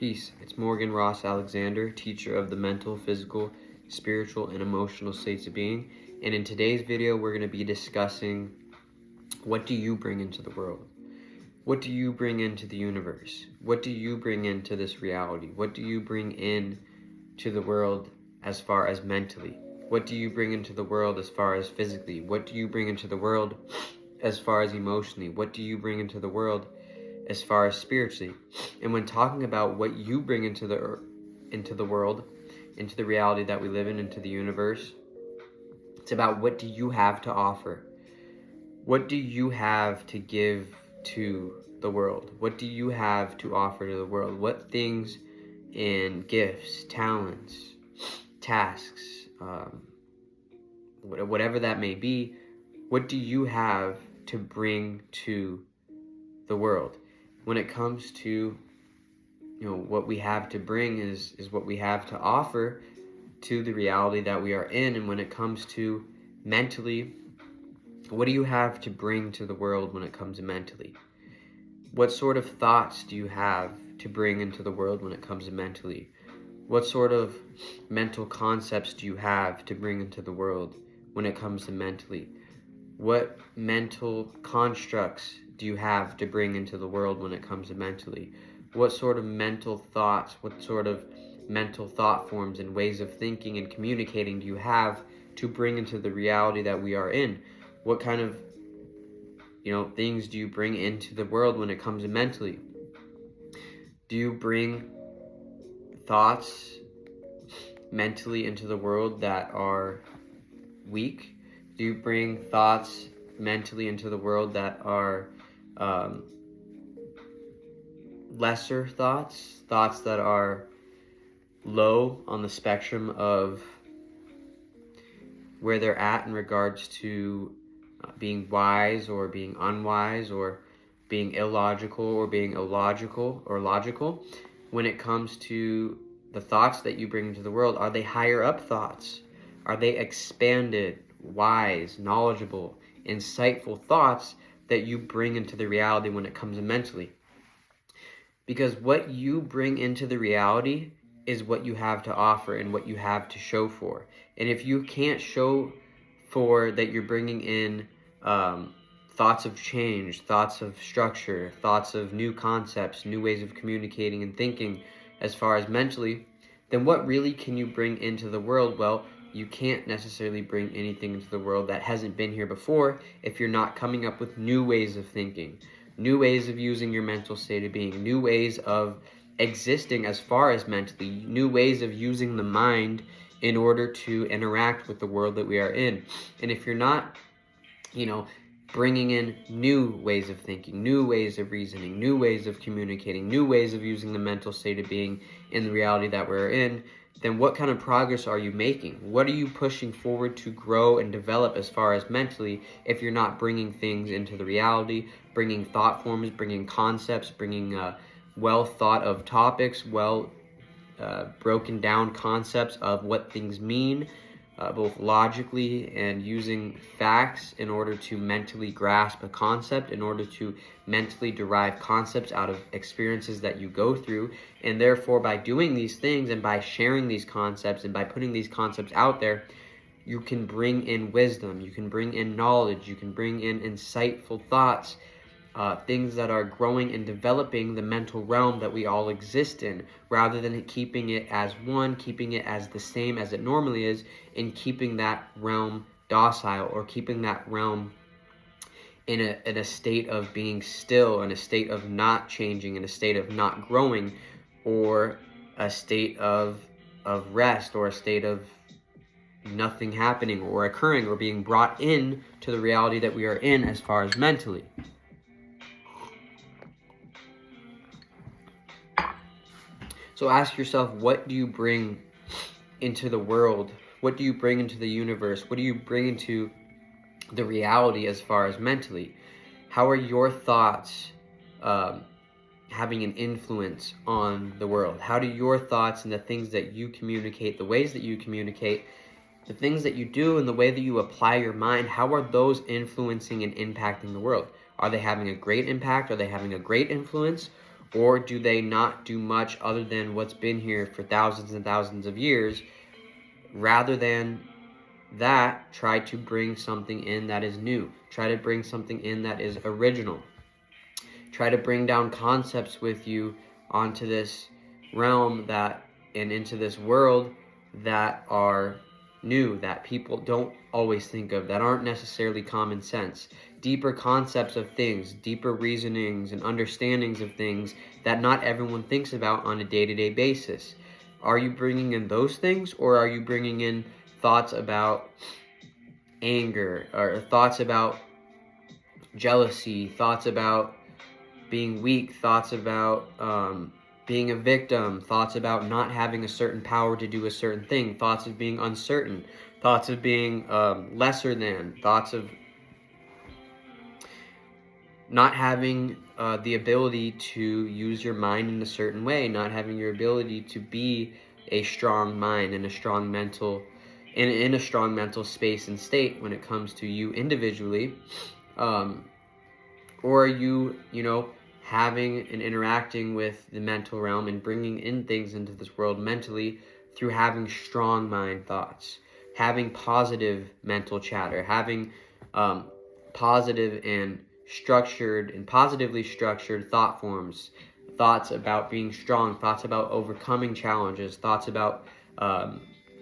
Peace. It's Morgan Ross Alexander, teacher of the mental, physical, spiritual, and emotional states of being. And in today's video, we're going to be discussing, what do you bring into the world? What do you bring into the universe? What do you bring into this reality? What do you bring in to the world as far as mentally? What do you bring into the world as far as physically? What do you bring into the world as far as emotionally? What do you bring into the world as far as spiritually? And when talking about what you bring into the world, into the reality that we live in, into the universe, it's about, what do you have to offer? What do you have to give to the world? What do you have to offer to the world? What things and gifts, talents, tasks, whatever that may be, what do you have to bring to the world? When it comes to, what we have to bring is what we have to offer to the reality that we are in. And when it comes to mentally, what do you have to bring to the world when it comes to mentally? What sort of thoughts do you have to bring into the world when it comes to mentally? What sort of mental concepts do you have to bring into the world when it comes to mentally? What mental constructs do you have to bring into the world when it comes to mentally? What sort of mental thoughts, what sort of mental thought forms and ways of thinking and communicating do you have to bring into the reality that we are in? What kind of, things do you bring into the world when it comes to mentally? Do you bring thoughts mentally into the world that are weak? Do you bring thoughts mentally into the world that are lesser thoughts that are low on the spectrum of where they're at in regards to being wise or being unwise, or being illogical or being illogical or logical? When it comes to the thoughts that you bring into the world, are they higher up thoughts? Are they expanded, wise, knowledgeable, insightful thoughts that you bring into the reality when it comes to mentally? Because what you bring into the reality is what you have to offer and what you have to show for. And if you can't show for that you're bringing in thoughts of change, thoughts of structure, thoughts of new concepts, new ways of communicating and thinking as far as mentally, then what really can you bring into the world? Well, you can't necessarily bring anything into the world that hasn't been here before if you're not coming up with new ways of thinking, new ways of using your mental state of being, new ways of existing as far as mentally, new ways of using the mind in order to interact with the world that we are in. And if you're not, bringing in new ways of thinking, new ways of reasoning, new ways of communicating, new ways of using the mental state of being in the reality that we're in, then what kind of progress are you making? What are you pushing forward to grow and develop as far as mentally if you're not bringing things into the reality, bringing thought forms, bringing concepts, bringing well thought of topics, broken down concepts of what things mean, both logically and using facts in order to mentally grasp a concept, in order to mentally derive concepts out of experiences that you go through. And therefore, by doing these things and by sharing these concepts and by putting these concepts out there, you can bring in wisdom, you can bring in knowledge, you can bring in insightful thoughts, things that are growing and developing the mental realm that we all exist in, rather than keeping it as one, keeping it as the same as it normally is, and keeping that realm docile, or keeping that realm in a state of being still, in a state of not changing, in a state of not growing, or a state of rest, or a state of nothing happening or occurring or being brought in to the reality that we are in as far as mentally. So ask yourself, what do you bring into the world? What do you bring into the universe? What do you bring into the reality as far as mentally? How are your thoughts having an influence on the world? How do your thoughts and the things that you communicate, the ways that you communicate, the things that you do and the way that you apply your mind, how are those influencing and impacting the world? Are they having a great impact? Are they having a great influence? Or do they not do much other than what's been here for thousands and thousands of years? Rather than that, try to bring something in that is new. Try to bring something in that is original. Try to bring down concepts with you onto this realm and into this world that are new, that people don't always think of, that aren't necessarily common sense. Deeper concepts of things, deeper reasonings and understandings of things that not everyone thinks about on a day-to-day basis. Are you bringing in those things, or are you bringing in thoughts about anger, or thoughts about jealousy, thoughts about being weak, thoughts about being a victim, thoughts about not having a certain power to do a certain thing, thoughts of being uncertain, thoughts of being lesser than, thoughts of not having the ability to use your mind in a certain way, not having your ability to be a strong mind and a strong mental, in a strong mental space and state when it comes to you individually, or are you, having and interacting with the mental realm and bringing in things into this world mentally through having strong mind thoughts, having positive mental chatter, having positive and positively structured thought forms, thoughts about being strong, thoughts about overcoming challenges, thoughts about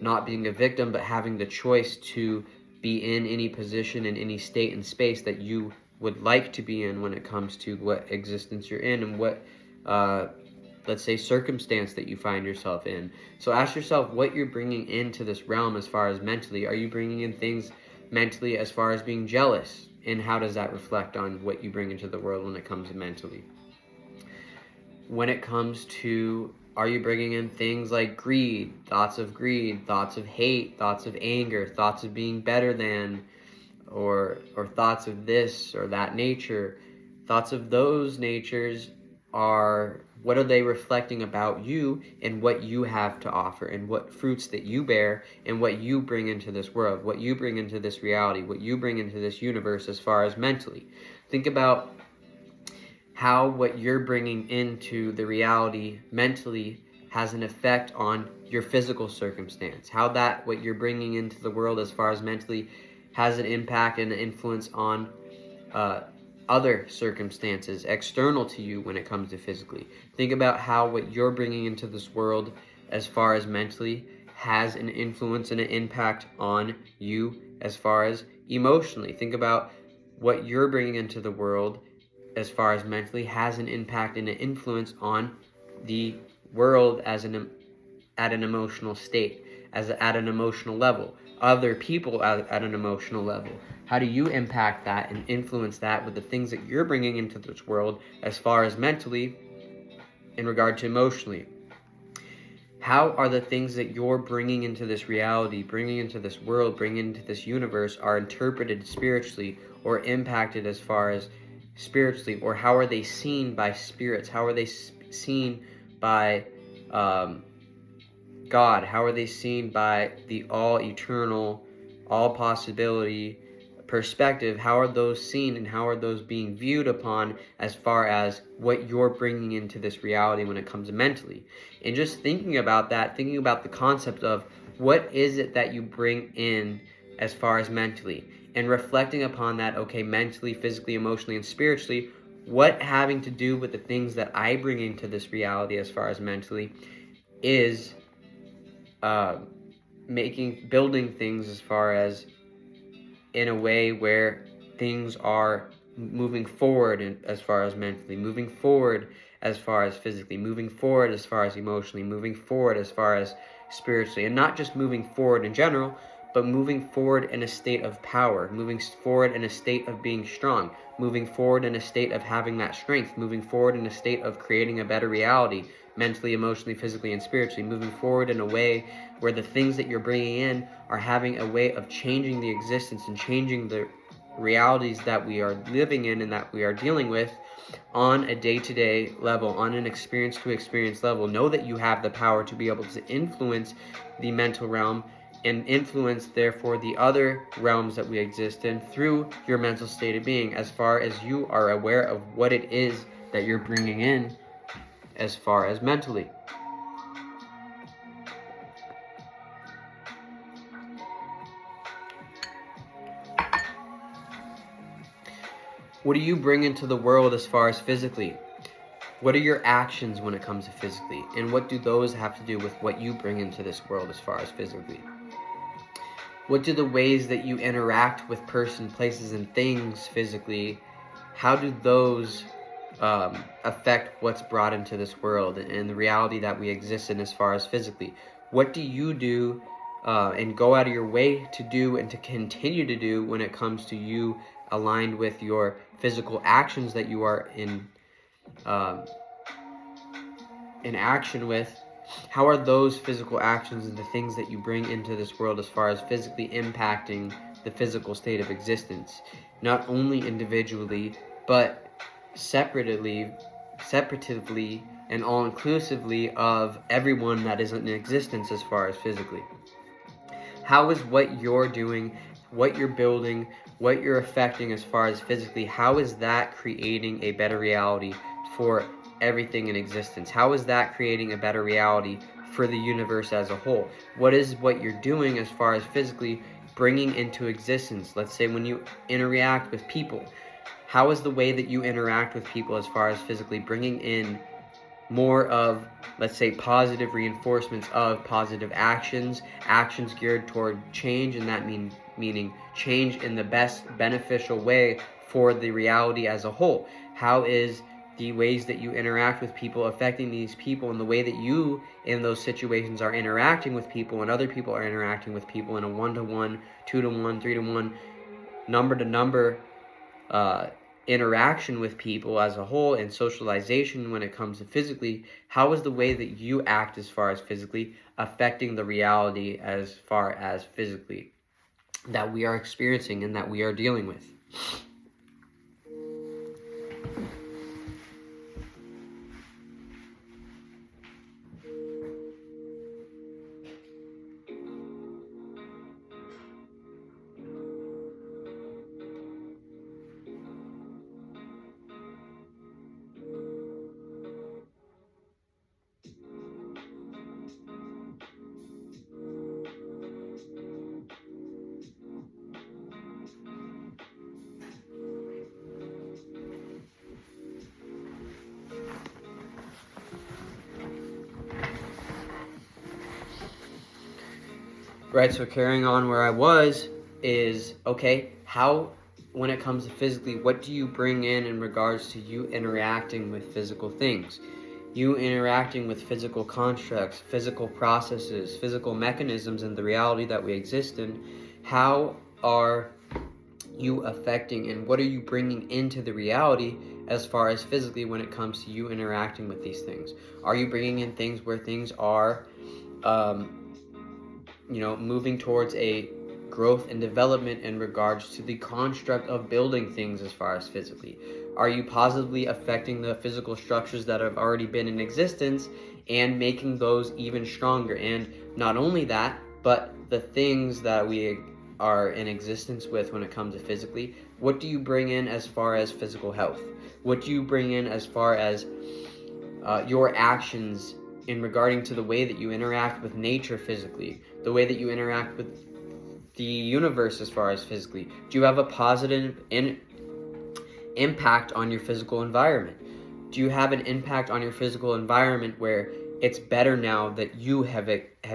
not being a victim, but having the choice to be in any position, in any state and space that you would like to be in when it comes to what existence you're in and what, let's say, circumstance that you find yourself in. So ask yourself what you're bringing into this realm as far as mentally. Are you bringing in things mentally as far as being jealous? And how does that reflect on what you bring into the world when it comes to mentally? When it comes to, are you bringing in things like greed, thoughts of hate, thoughts of anger, thoughts of being better than, or thoughts of this or that nature? Thoughts of those natures what are they reflecting about you and what you have to offer and what fruits that you bear and what you bring into this world, what you bring into this reality, what you bring into this universe as far as mentally. Think about how what you're bringing into the reality mentally has an effect on your physical circumstance, how that what you're bringing into the world as far as mentally has an impact and an influence on other circumstances external to you when it comes to physically. Think about how what you're bringing into this world as far as mentally has an influence and an impact on you as far as emotionally. Think about what you're bringing into the world as far as mentally has an impact and an influence on the world at an emotional state, at an emotional level, other people at an emotional level. How do you impact that and influence that with the things that you're bringing into this world as far as mentally in regard to emotionally? How are the things that you're bringing into this reality, bringing into this world, bringing into this universe are interpreted spiritually or impacted as far as spiritually, or how are they seen by spirits? How are they seen by God? How are they seen by the all-eternal, all-possibility perspective? How are those seen and how are those being viewed upon as far as what you're bringing into this reality when it comes to mentally? And just thinking about that, thinking about the concept of what is it that you bring in as far as mentally, and reflecting upon that, okay, mentally, physically, emotionally, and spiritually, what having to do with the things that I bring into this reality as far as mentally is building things as far as in a way where things are moving forward as far as mentally, moving forward as far as physically, moving forward as far as emotionally, moving forward as far as spiritually, and not just moving forward in general, but moving forward in a state of power, moving forward in a state of being strong, moving forward in a state of having that strength, moving forward in a state of creating a better reality, mentally, emotionally, physically, and spiritually, moving forward in a way where the things that you're bringing in are having a way of changing the existence and changing the realities that we are living in and that we are dealing with on a day-to-day level, on an experience-to-experience level. Know that you have the power to be able to influence the mental realm and influence, therefore, the other realms that we exist in through your mental state of being, as far as you are aware of what it is that you're bringing in as far as mentally. What do you bring into the world as far as physically? What are your actions when it comes to physically? And what do those have to do with what you bring into this world as far as physically? What do the ways that you interact with person, places, and things physically, how do those affect what's brought into this world and the reality that we exist in as far as physically? What do you do and go out of your way to do and to continue to do when it comes to you aligned with your physical actions that you are in action with? How are those physical actions and the things that you bring into this world as far as physically impacting the physical state of existence, not only individually but separatively and all inclusively of everyone that is in existence as far as physically? How is what you're doing, what you're building, what you're affecting as far as physically, how is that creating a better reality for everything in existence? How is that creating a better reality for the universe as a whole? What is what you're doing as far as physically bringing into existence? Let's say when you interact with people, how is the way that you interact with people as far as physically bringing in more of, let's say, positive reinforcements of positive actions geared toward change, and that meaning change in the best beneficial way for the reality as a whole? How is the ways that you interact with people affecting these people, and the way that you in those situations are interacting with people and other people are interacting with people in a 1-to-1, 2-to-1, 3-to-1, number-to-number interaction with people as a whole and socialization when it comes to physically? How is the way that you act as far as physically affecting the reality as far as physically that we are experiencing and that we are dealing with? Right, so carrying on where I was is, okay, how, when it comes to physically, what do you bring in regards to you interacting with physical things? You interacting with physical constructs, physical processes, physical mechanisms in the reality that we exist in. How are you affecting and what are you bringing into the reality as far as physically when it comes to you interacting with these things? Are you bringing in things where things are moving towards a growth and development in regards to the construct of building things as far as physically? Are you positively affecting the physical structures that have already been in existence and making those even stronger? And not only that, but the things that we are in existence with when it comes to physically, what do you bring in as far as physical health? What do you bring in as far as your actions in regarding to the way that you interact with nature physically, the way that you interact with the universe as far as physically? Do you have a positive impact on your physical environment? Do you have an impact on your physical environment where it's better now that you have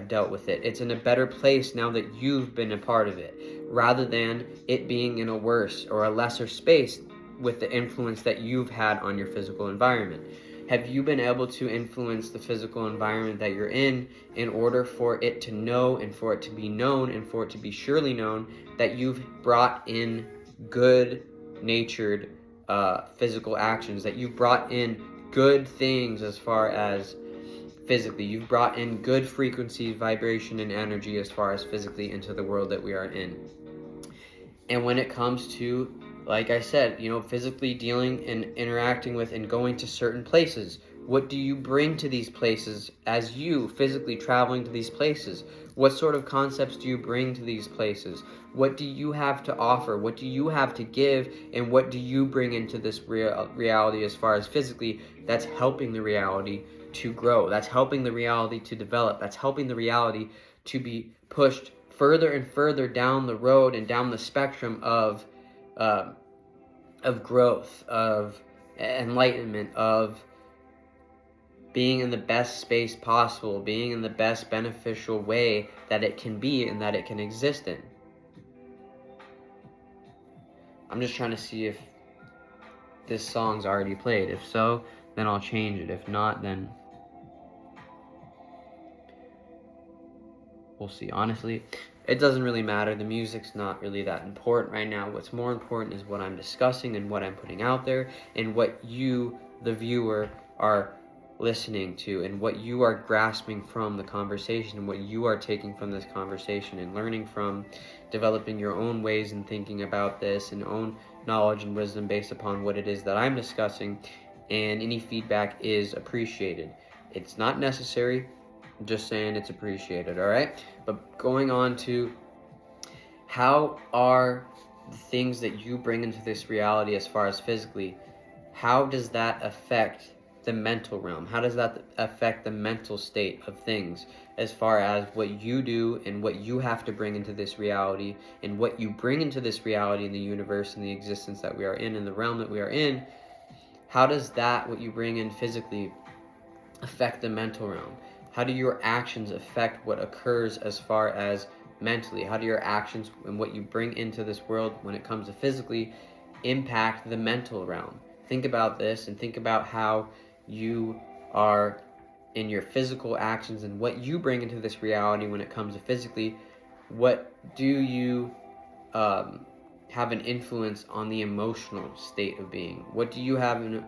dealt with it? It's in a better place now that you've been a part of it, rather than it being in a worse or a lesser space with the influence that you've had on your physical environment. Have you been able to influence the physical environment that you're in order for it to know and for it to be known and for it to be surely known that you've brought in good-natured physical actions, that you've brought in good things as far as physically? You've brought in good frequency, vibration, and energy as far as physically into the world that we are in. And when it comes to, like I said, physically dealing and interacting with and going to certain places, What do you bring to these places as you physically traveling to these places? What sort of concepts do you bring to these places? What do you have to offer? What do you have to give? And what do you bring into this reality as far as physically that's helping the reality to grow? That's helping the reality to develop. That's helping the reality to be pushed further and further down the road and down the spectrum of growth, of enlightenment, of being in the best space possible, being in the best beneficial way that it can be and that it can exist in. I'm just trying to see if this song's already played. If so, then I'll change it. If not, then we'll see. Honestly, it doesn't really matter. The music's not really that important right now. What's more important is what I'm discussing and what I'm putting out there and what you, the viewer, are listening to and what you are grasping from the conversation and what you are taking from this conversation and learning from, developing your own ways and thinking about this and own knowledge and wisdom based upon what it is that I'm discussing. And any feedback is appreciated. It's not necessary, I'm just saying it's appreciated, all right? But going on to how are the things that you bring into this reality as far as physically, how does that affect the mental realm? How does that affect the mental state of things as far as what you do and what you have to bring into this reality and what you bring into this reality in the universe and the existence that we are in the realm that we are in? How does that, what you bring in physically, affect the mental realm? How do your actions affect what occurs as far as mentally? How do your actions and what you bring into this world when it comes to physically impact the mental realm? Think about this and think about how you are in your physical actions and what you bring into this reality when it comes to physically. What do you have an influence on the emotional state of being? What do you have an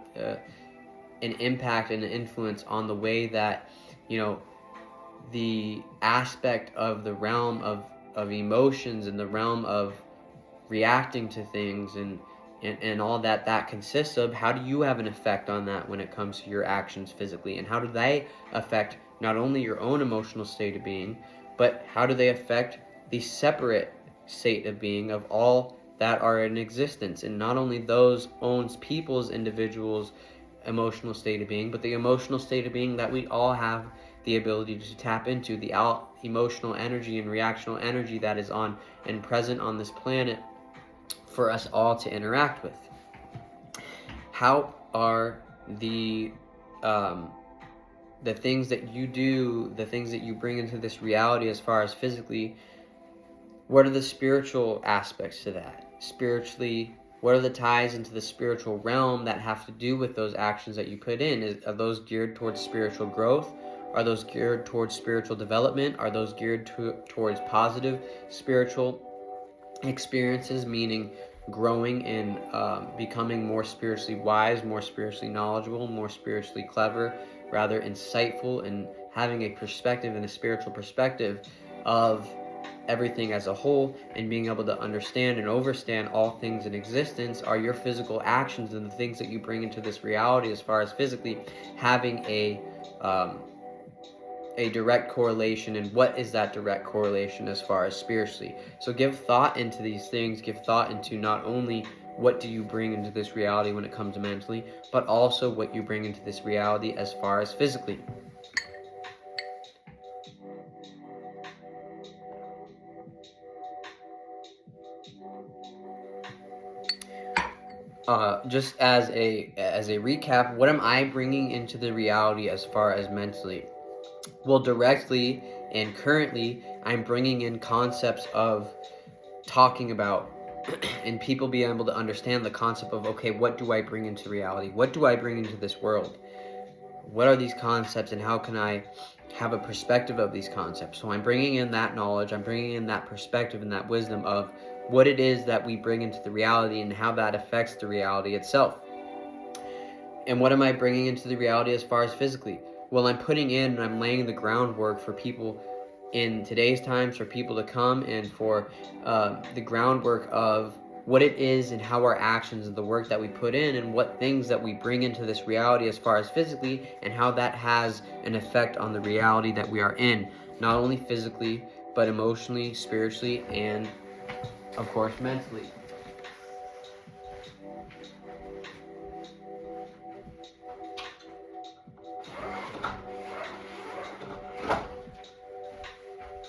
impact and an influence on the way that, the aspect of the realm of emotions and the realm of reacting to things and all that consists of? How do you have an effect on that when it comes to your actions physically? And how do they affect not only your own emotional state of being, but how do they affect the separate state of being of all that are in existence? And not only those owns people's individuals' emotional state of being, but the emotional state of being that we all have the ability to tap into, the emotional energy and reactional energy that is on and present on this planet for us all to interact with. How are the things that you do, the things that you bring into this reality as far as physically, what are the spiritual aspects to that? Spiritually, what are the ties into the spiritual realm that have to do with those actions that you put in? Are those geared towards spiritual growth? Are those geared towards spiritual development? Are those geared towards positive spiritual experiences, meaning growing and becoming more spiritually wise, more spiritually knowledgeable, more spiritually clever, rather insightful, and having a perspective and a spiritual perspective of everything as a whole, and being able to understand and overstand all things in existence? Are your physical actions and the things that you bring into this reality as far as physically having a direct correlation, and what is that direct correlation as far as spiritually? So give thought into these things, give thought into not only what do you bring into this reality when it comes to mentally, but also what you bring into this reality as far as physically. Just as a recap, what am I bringing into the reality as far as mentally? Well, directly and currently, I'm bringing in concepts of talking about and people being able to understand the concept of, okay, what do I bring into reality? What do I bring into this world? What are these concepts and how can I have a perspective of these concepts? So I'm bringing in that knowledge, I'm bringing in that perspective and that wisdom of what it is that we bring into the reality and how that affects the reality itself. And what am I bringing into the reality as far as physically? Well, I'm putting in and I'm laying the groundwork for people in today's times, for people to come, and for the groundwork of what it is and how our actions and the work that we put in and what things that we bring into this reality as far as physically, and how that has an effect on the reality that we are in, not only physically, but emotionally, spiritually, and of course mentally.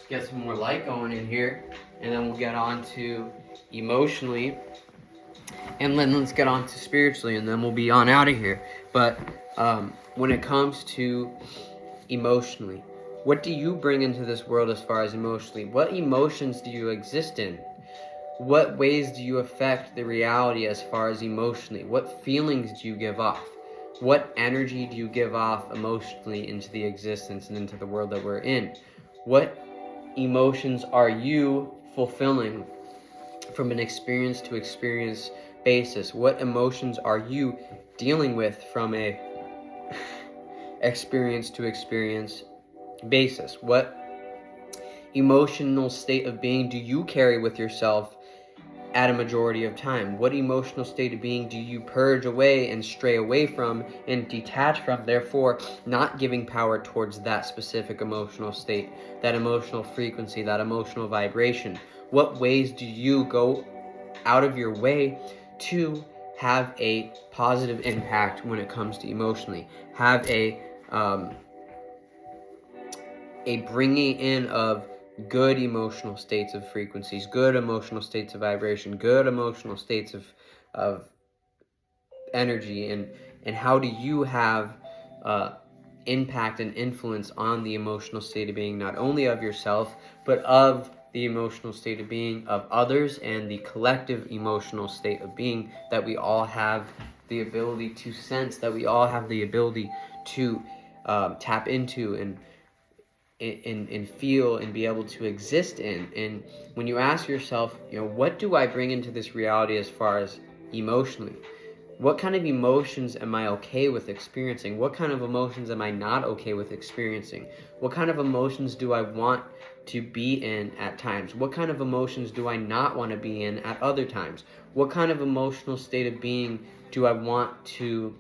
Get some more light going in here, and then we'll get on to emotionally, and then let's get on to spiritually, and then we'll be on out of here. But when it comes to emotionally, what do you bring into this world as far as emotionally? What emotions do you exist in? What ways do you affect the reality as far as emotionally? What feelings do you give off? What energy do you give off emotionally into the existence and into the world that we're in? What emotions are you fulfilling from an experience to experience basis? What emotions are you dealing with from a experience to experience basis? What emotional state of being do you carry with yourself at a majority of time? What emotional state of being do you purge away and stray away from and detach from, therefore not giving power towards that specific emotional state, that emotional frequency, that emotional vibration? What ways do you go out of your way to have a positive impact when it comes to emotionally? Have a bringing in of good emotional states of frequencies, good emotional states of vibration, good emotional states of energy, and how do you have impact and influence on the emotional state of being, not only of yourself, but of the emotional state of being of others, and the collective emotional state of being that we all have the ability to sense, that we all have the ability to tap into and feel and be able to exist in. And when you ask yourself, what do I bring into this reality as far as emotionally? What kind of emotions am I okay with experiencing? What kind of emotions am I not okay with experiencing? What kind of emotions do I want to be in at times? What kind of emotions do I not want to be in at other times? What kind of emotional state of being do I want to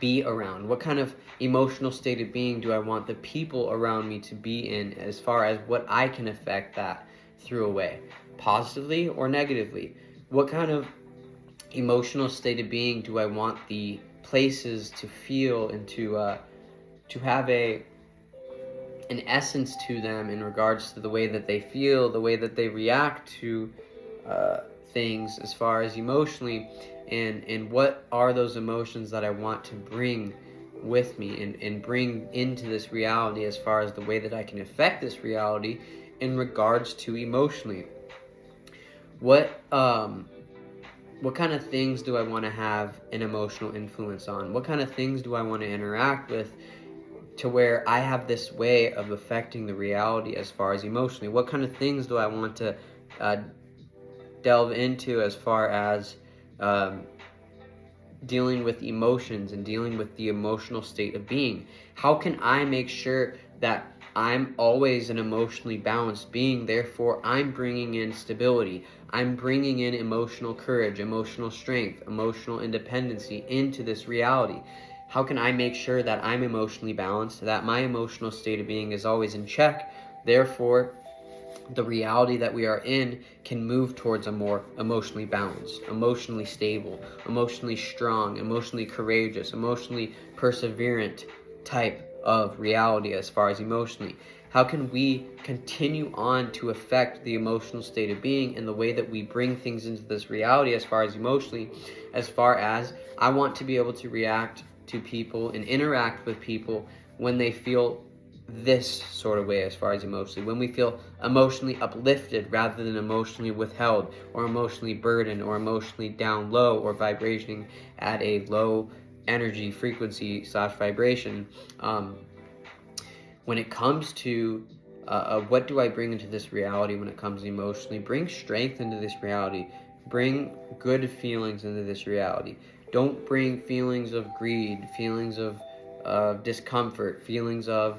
be around? What kind of emotional state of being do I want the people around me to be in, as far as what I can affect that through a way, positively or negatively? What kind of emotional state of being do I want the places to feel and to have an essence to them in regards to the way that they feel, the way that they react to things as far as emotionally, and what are those emotions that I want to bring with me and bring into this reality as far as the way that I can affect this reality in regards to emotionally? What kind of things do I want to have an emotional influence on? What kind of things do I want to interact with to where I have this way of affecting the reality as far as emotionally? What kind of things do I want to delve into as far as dealing with emotions and dealing with the emotional state of being? How can I make sure that I'm always an emotionally balanced being, therefore I'm bringing in stability, I'm bringing in emotional courage, emotional strength, emotional independency into this reality? How can I make sure that I'm emotionally balanced, that my emotional state of being is always in check, therefore the reality that we are in can move towards a more emotionally balanced, emotionally stable, emotionally strong, emotionally courageous, emotionally perseverant type of reality as far as emotionally? How can we continue on to affect the emotional state of being and the way that we bring things into this reality as far as emotionally, as far as I want to be able to react to people and interact with people when they feel this sort of way as far as emotionally, when we feel emotionally uplifted rather than emotionally withheld, or emotionally burdened, or emotionally down low, or vibrating at a low energy frequency / vibration. When it comes to what do I bring into this reality when it comes emotionally? Bring strength into this reality. Bring good feelings into this reality. Don't bring feelings of greed, feelings of discomfort, feelings of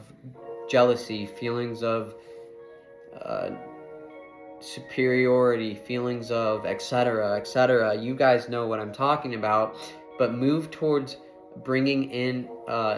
jealousy, feelings of superiority, feelings of, etc., etc. You guys know what I'm talking about, but move towards bringing in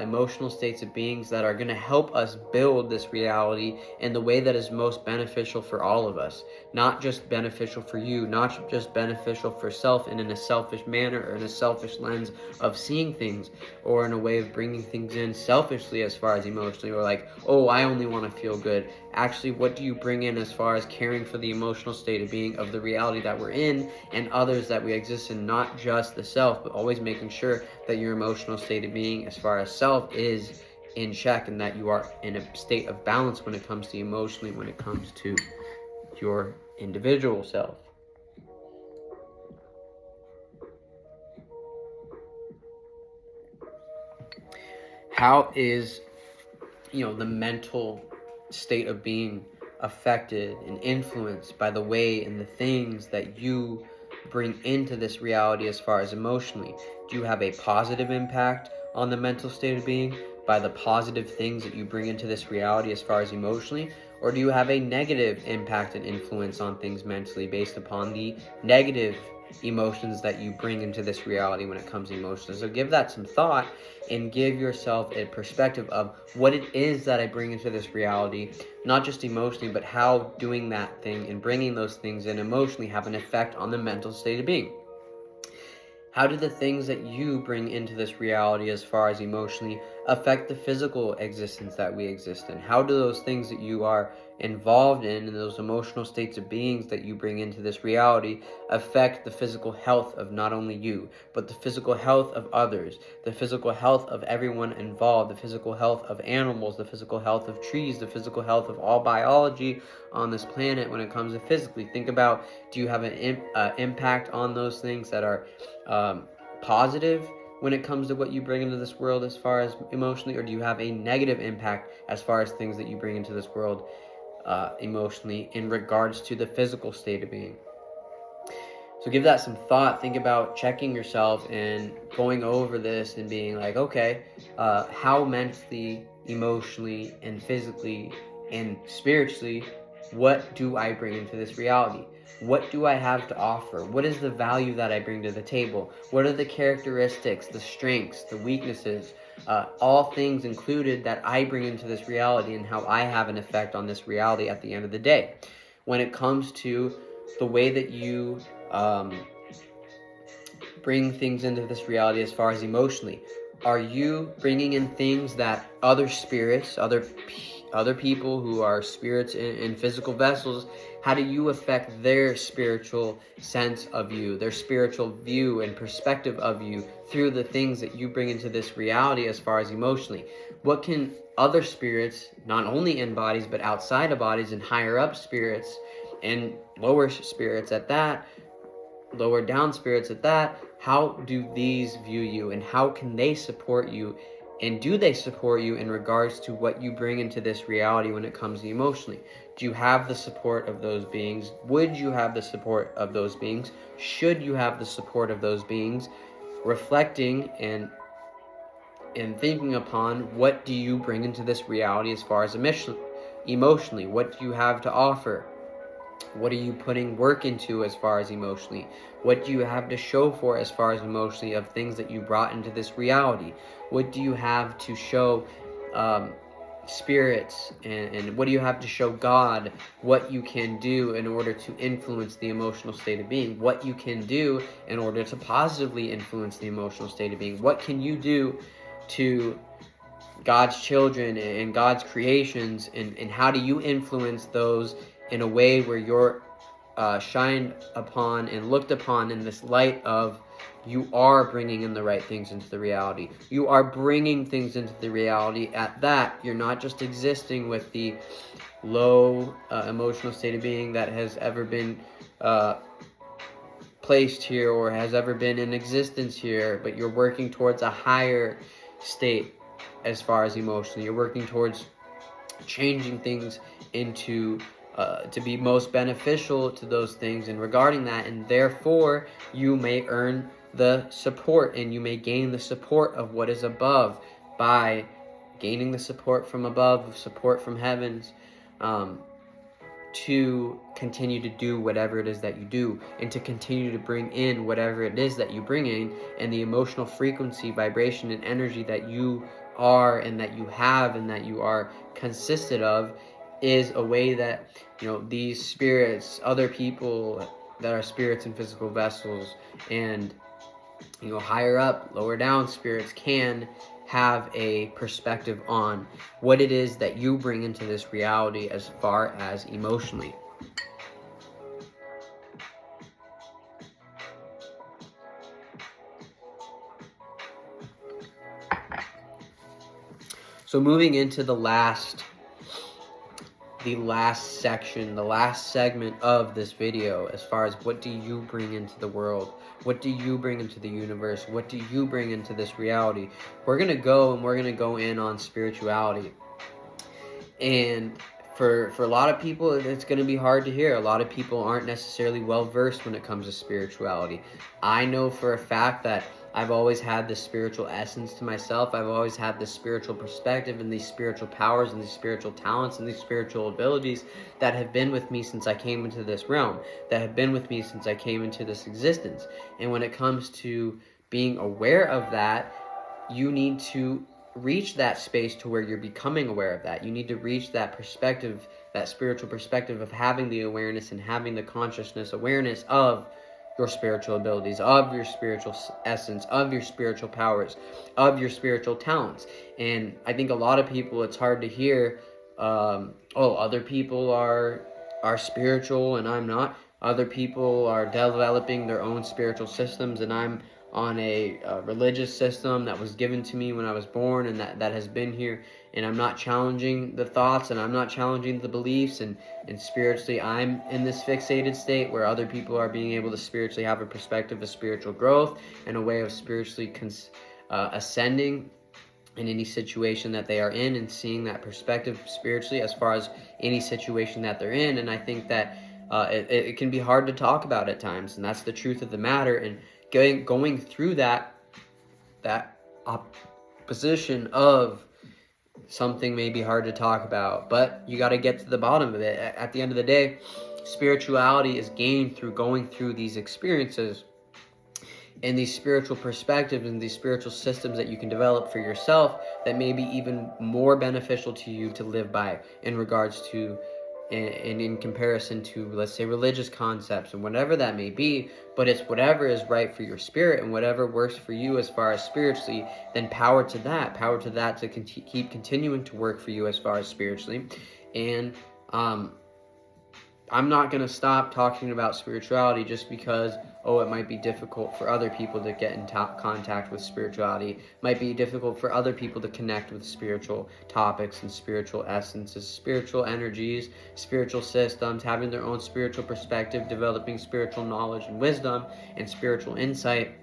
emotional states of beings that are going to help us build this reality in the way that is most beneficial for all of us. Not just beneficial for you, not just beneficial for self and in a selfish manner or in a selfish lens of seeing things, or in a way of bringing things in selfishly as far as emotionally, or like, oh, I only want to feel good. Actually, what do you bring in as far as caring for the emotional state of being of the reality that we're in and others that we exist in, not just the self, but always making sure that your emotional state of being as far as self is in check, and that you are in a state of balance when it comes to emotionally, when it comes to your individual self. How is, the mental state of being affected and influenced by the way and the things that you bring into this reality as far as emotionally? Do you have a positive impact on the mental state of being by the positive things that you bring into this reality as far as emotionally? Or do you have a negative impact and influence on things mentally based upon the negative emotions that you bring into this reality when it comes to emotions? So give that some thought and give yourself a perspective of what it is that I bring into this reality, not just emotionally, but how doing that thing and bringing those things in emotionally have an effect on the mental state of being. How do the things that you bring into this reality as far as emotionally affect the physical existence that we exist in? How do those things that you are involved in and those emotional states of beings that you bring into this reality affect the physical health of not only you, but the physical health of others, the physical health of everyone involved, the physical health of animals, the physical health of trees, the physical health of all biology on this planet when it comes to physically? Think about, do you have an impact on those things that are positive when it comes to what you bring into this world as far as emotionally, or do you have a negative impact as far as things that you bring into this world emotionally in regards to the physical state of being? So give that some thought. Think about checking yourself and going over this and being like, okay, how mentally, emotionally, and physically and spiritually, what do I bring into this reality? What do I have to offer? What is the value that I bring to the table? What are the characteristics, the strengths, the weaknesses, all things included that I bring into this reality, and how I have an effect on this reality at the end of the day? When it comes to the way that you bring things into this reality as far as emotionally, are you bringing in things that other spirits, other people who are spirits in physical vessels, how do you affect their spiritual sense of you, their spiritual view and perspective of you through the things that you bring into this reality as far as emotionally? What can other spirits, not only in bodies but outside of bodies, and higher up spirits and lower spirits at that, lower down spirits at that, how do these view you, and how can they support you, and do they support you in regards to what you bring into this reality when it comes to emotionally? Do you have the support of those beings? Would you have the support of those beings? Should you have the support of those beings? Reflecting and thinking upon, what do you bring into this reality as far as emotionally? What do you have to offer? What are you putting work into as far as emotionally? What do you have to show for as far as emotionally of things that you brought into this reality? What do you have to show spirits, and what do you have to show God what you can do in order to influence the emotional state of being? What you can do in order to positively influence the emotional state of being? What can you do to God's children and God's creations, and how do you influence those in a way where you're shined upon and looked upon in this light of, you are bringing in the right things into the reality. You are bringing things into the reality at that. You're not just existing with the low emotional state of being that has ever been placed here or has ever been in existence here, but you're working towards a higher state as far as emotionally. You're working towards changing things into to be most beneficial to those things, and regarding that, and therefore you may earn the support, and you may gain the support of what is above by gaining the support from above, support from heavens, to continue to do whatever it is that you do, and to continue to bring in whatever it is that you bring in, and the emotional frequency, vibration, and energy that you are and that you have and that you are consisted of, is a way that, you know, these spirits, other people that are spirits in physical vessels, and, you know, higher up, lower down spirits can have a perspective on what it is that you bring into this reality as far as emotionally. So moving into the last section, the last segment of this video, as far as what do you bring into the world? What do you bring into the universe? What do you bring into this reality? We're going to go in on spirituality. And for a lot of people, it's going to be hard to hear. A lot of people aren't necessarily well versed when it comes to spirituality. I know for a fact that I've always had this spiritual essence to myself. I've always had this spiritual perspective and these spiritual powers and these spiritual talents and these spiritual abilities that have been with me since I came into this realm, that have been with me since I came into this existence. And when it comes to being aware of that, you need to reach that space to where you're becoming aware of that. You need to reach that perspective, that spiritual perspective of having the awareness and having the consciousness awareness of your spiritual abilities, of your spiritual essence, of your spiritual powers, of your spiritual talents. And I think a lot of people, it's hard to hear, other people are spiritual and I'm not. Other people are developing their own spiritual systems and I'm on a religious system that was given to me when I was born, and that has been here, and I'm not challenging the thoughts and I'm not challenging the beliefs, and spiritually I'm in this fixated state where other people are being able to spiritually have a perspective of spiritual growth and a way of spiritually ascending in any situation that they are in, and seeing that perspective spiritually as far as any situation that they're in. And I think that it can be hard to talk about at times, and that's the truth of the matter. And going through that opposition of something may be hard to talk about, but you got to get to the bottom of it. At the end of the day, spirituality is gained through going through these experiences and these spiritual perspectives and these spiritual systems that you can develop for yourself that may be even more beneficial to you to live by in regards to and in comparison to, let's say, religious concepts and whatever that may be. But it's whatever is right for your spirit and whatever works for you as far as spiritually, then power to that to keep continuing to work for you as far as spiritually. And I'm not going to stop talking about spirituality just because, it might be difficult for other people to get in contact with spirituality. It might be difficult for other people to connect with spiritual topics and spiritual essences, spiritual energies, spiritual systems, having their own spiritual perspective, developing spiritual knowledge and wisdom and spiritual insight.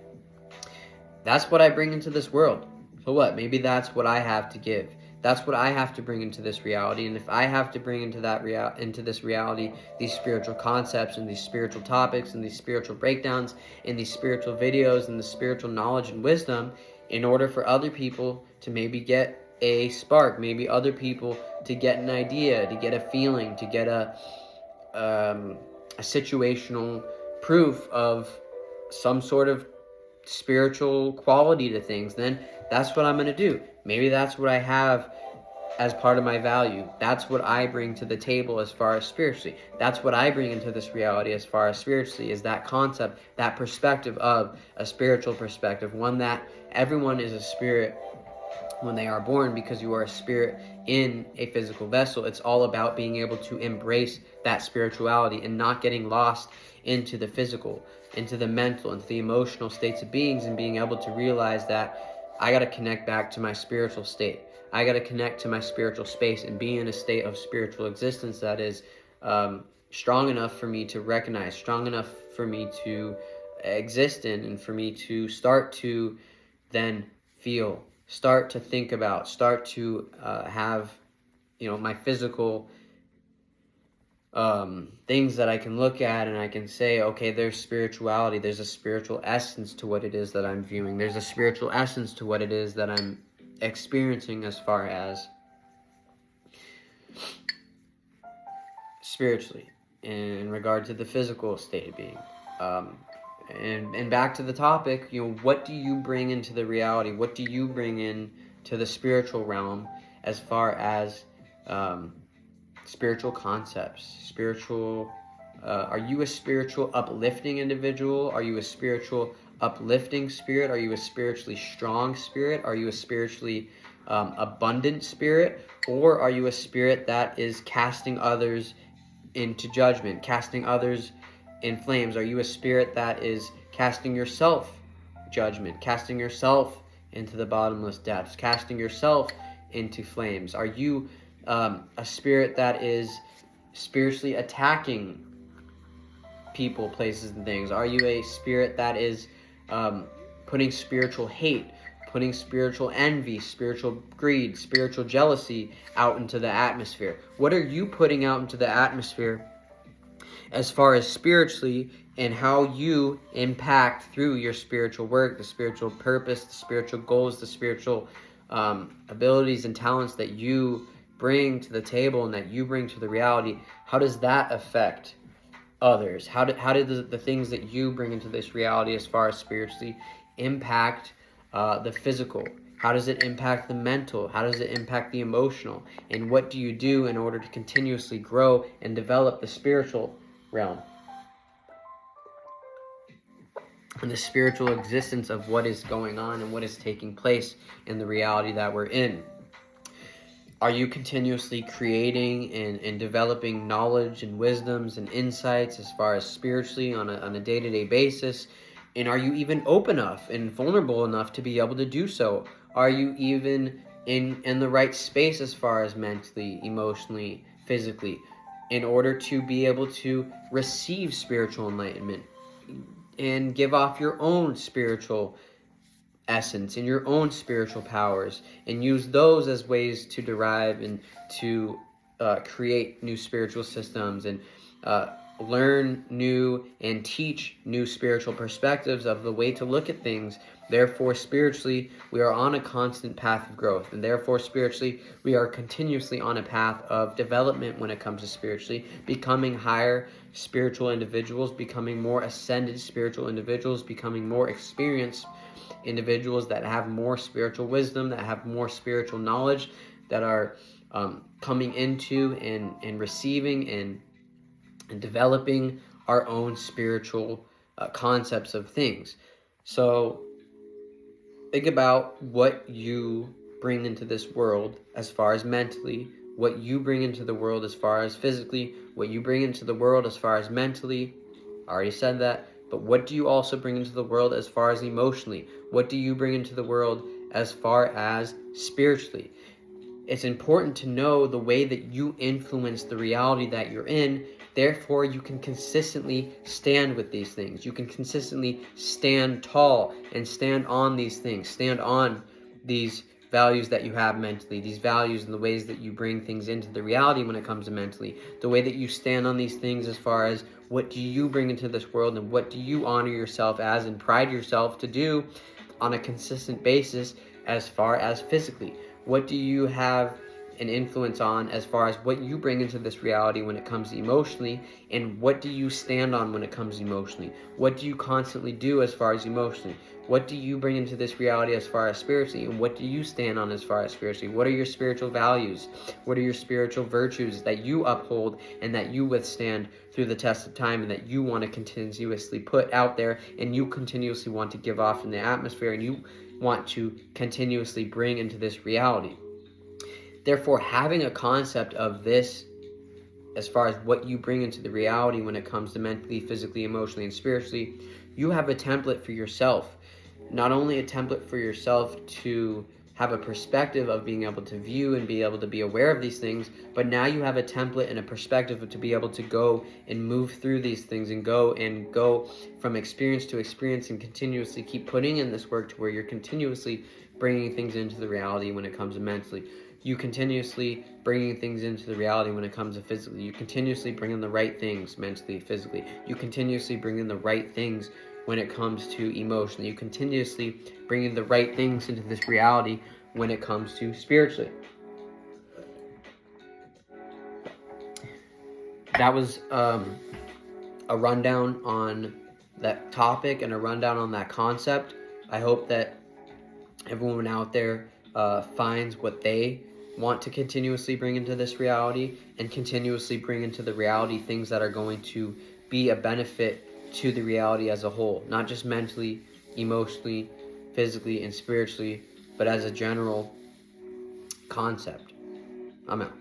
That's what I bring into this world. So what? Maybe that's what I have to give. That's what I have to bring into this reality. And if I have to bring into this reality these spiritual concepts and these spiritual topics and these spiritual breakdowns and these spiritual videos and the spiritual knowledge and wisdom, in order for other people to maybe get a spark, maybe other people to get an idea, to get a feeling, to get a situational proof of some sort of spiritual quality to things, then that's what I'm going to do. Maybe that's what I have as part of my value. That's what I bring to the table as far as spiritually. That's what I bring into this reality as far as spiritually, is that concept, that perspective of a spiritual perspective, one that everyone is a spirit when they are born, because you are a spirit in a physical vessel. It's all about being able to embrace that spirituality and not getting lost into the physical, into the mental, into the emotional states of beings, and being able to realize that I got to connect back to my spiritual state. I got to connect to my spiritual space and be in a state of spiritual existence that is strong enough for me to recognize, strong enough for me to exist in, and for me to start to then feel, start to think about, start to have, my physical things that I can look at and I can say, okay, there's spirituality. There's a spiritual essence to what it is that I'm viewing. There's a spiritual essence to what it is that I'm experiencing as far as spiritually in regard to the physical state of being. And back to the topic, what do you bring into the reality? What do you bring in to the spiritual realm as far as spiritual concepts, are you a spiritual uplifting individual? Are you a spiritual uplifting spirit? Are you a spiritually strong spirit? Are you a spiritually abundant spirit? Or are you a spirit that is casting others into judgment, casting others in flames? Are you a spirit that is casting yourself judgment, casting yourself into the bottomless depths, casting yourself into flames? Are you a spirit that is spiritually attacking people, places, and things? Are you a spirit that is putting spiritual hate, putting spiritual envy, spiritual greed, spiritual jealousy out into the atmosphere? What are you putting out into the atmosphere as far as spiritually, and how you impact through your spiritual work, the spiritual purpose, the spiritual goals, the spiritual abilities and talents that you bring to the table and that you bring to the reality? How does that affect others? How did the things that you bring into this reality as far as spiritually impact the physical? How does it impact the mental? How does it impact the emotional? And what do you do in order to continuously grow and develop the spiritual realm and the spiritual existence of what is going on and what is taking place in the reality that we're in? Are you continuously creating and developing knowledge and wisdoms and insights as far as spiritually on a day-to-day basis? And are you even open enough and vulnerable enough to be able to do so? Are you even in the right space as far as mentally, emotionally, physically, in order to be able to receive spiritual enlightenment and give off your own spiritual essence and your own spiritual powers, and use those as ways to derive and to create new spiritual systems and learn new and teach new spiritual perspectives of the way to look at things? Therefore, spiritually, we are on a constant path of growth, and therefore, spiritually, we are continuously on a path of development when it comes to spiritually, becoming higher spiritual individuals, becoming more ascended spiritual individuals, becoming more experienced individuals that have more spiritual wisdom, that have more spiritual knowledge, that are coming into and receiving and developing our own spiritual concepts of things. So think about what you bring into this world as far as mentally, what you bring into the world as far as physically, what you bring into the world as far as mentally. I already said that. But what do you also bring into the world as far as emotionally? What do you bring into the world as far as spiritually? It's important to know the way that you influence the reality that you're in. Therefore, you can consistently stand with these things. You can consistently stand tall and stand on these things. Stand on these values that you have mentally, these values and the ways that you bring things into the reality when it comes to mentally, the way that you stand on these things as far as what do you bring into this world and what do you honor yourself as and pride yourself to do on a consistent basis as far as physically. What do you have an influence on as far as what you bring into this reality when it comes emotionally, and what do you stand on when it comes emotionally? What do you constantly do as far as emotionally? What do you bring into this reality as far as spiritually, and what do you stand on as far as spiritually? What are your spiritual values? What are your spiritual virtues that you uphold and that you withstand through the test of time, and that you want to continuously put out there, and you continuously want to give off in the atmosphere, and you want to continuously bring into this reality? Therefore, having a concept of this as far as what you bring into the reality when it comes to mentally, physically, emotionally, and spiritually, you have a template for yourself. Not only a template for yourself to have a perspective of being able to view and be able to be aware of these things, but now you have a template and a perspective to be able to go and move through these things and go from experience to experience and continuously keep putting in this work to where you're continuously bringing things into the reality when it comes to mentally. You continuously bringing things into the reality when it comes to physically. You continuously bring in the right things mentally, physically. You continuously bring in the right things when it comes to emotionally. You continuously bring in the right things into this reality when it comes to spiritually. that was a rundown on that topic and a rundown on that concept. I hope that everyone out there finds what they want to continuously bring into this reality, and continuously bring into the reality things that are going to be a benefit to the reality as a whole, not just mentally, emotionally, physically, and spiritually, but as a general concept. I'm out.